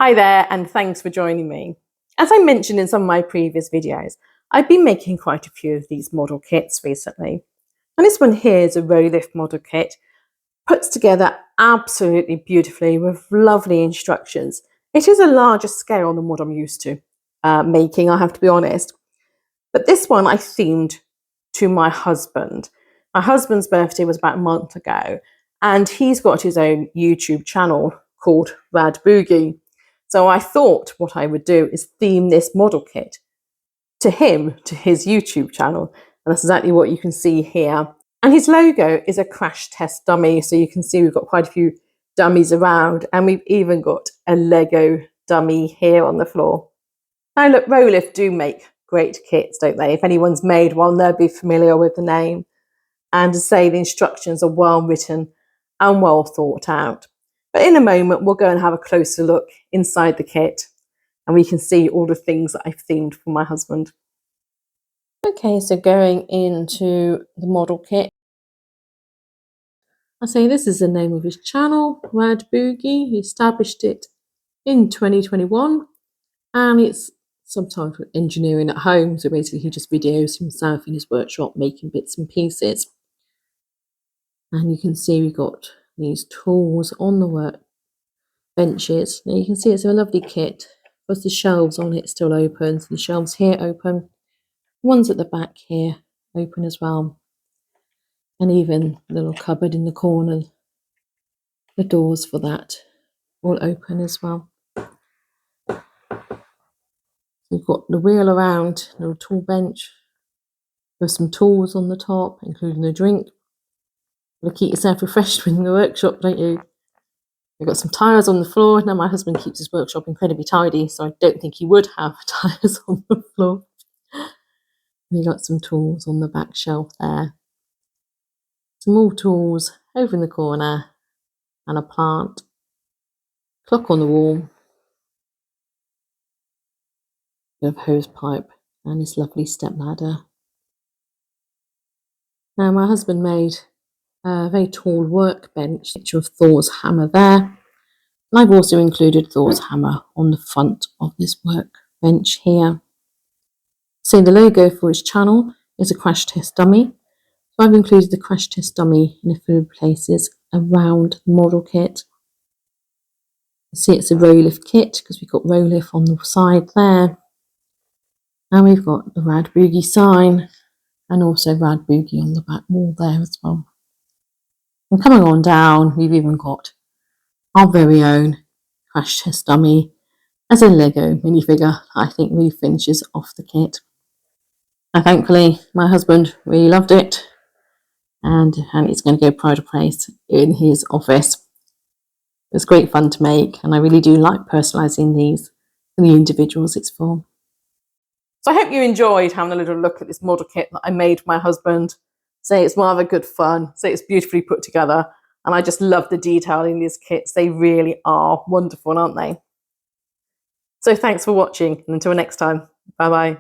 Hi there, and thanks for joining me. As I mentioned in some of my previous videos, I've been making quite a few of these model kits recently. And this one here is a Rolife model kit, puts together absolutely beautifully with lovely instructions. It is a larger scale than what I'm used to making, I have to be honest. But this one I themed to my husband. My husband's birthday was about a month ago, and he's got his own YouTube channel called RadBoogie. So I thought what I would do is theme this model kit to him, to his YouTube channel. And that's exactly what you can see here. And his logo is a crash test dummy. So you can see we've got quite a few dummies around, and we've even got a Lego dummy here on the floor. Now look, Rolife do make great kits, don't they? If anyone's made one, they'll be familiar with the name. And to say the instructions are well written and well thought out. But in a moment, we'll go and have a closer look inside the kit, and we can see all the things that I've themed for my husband. Okay, so going into the model kit, I say this is the name of his channel, RadBoogie. He established it in 2021, and it's subtitled Engineering at Home. So basically, he just videos himself in his workshop making bits and pieces. And you can see we've got these tools on the work benches. Now you can see it's a lovely kit. Plus the shelves on it still open. So the shelves here open. The ones at the back here open as well. And even the little cupboard in the corner. The doors for that all open as well. You've got the wheel around, little tool bench. There's some tools on the top, including a drink. You've got to keep yourself refreshed in the workshop, don't you? We've got some tyres on the floor. Now my husband keeps his workshop incredibly tidy, so I don't think he would have tyres on the floor. We've got some tools on the back shelf there. Some more tools over in the corner, and a plant. Clock on the wall. With a hose pipe and this lovely step ladder. Now my husband made a very tall workbench, picture of Thor's hammer there. And I've also included Thor's hammer on the front of this workbench here. So the logo for his channel is a crash test dummy. So I've included the crash test dummy in a few places around the model kit. You see it's a Rolife kit because we've got Rolife on the side there. And we've got the RadBoogie sign and also RadBoogie on the back wall there as well. And coming on down, we've even got our very own crash test dummy as a Lego minifigure. I think really finishes off the kit. And thankfully, my husband really loved it, and it's going to go pride of place in his office. It's great fun to make, and I really do like personalising these for the individuals it's for. So I hope you enjoyed having a little look at this model kit that I made for my husband. Say it's rather good fun. Say it's beautifully put together. And I just love the detail in these kits. They really are wonderful, aren't they? So thanks for watching, and until next time, bye-bye.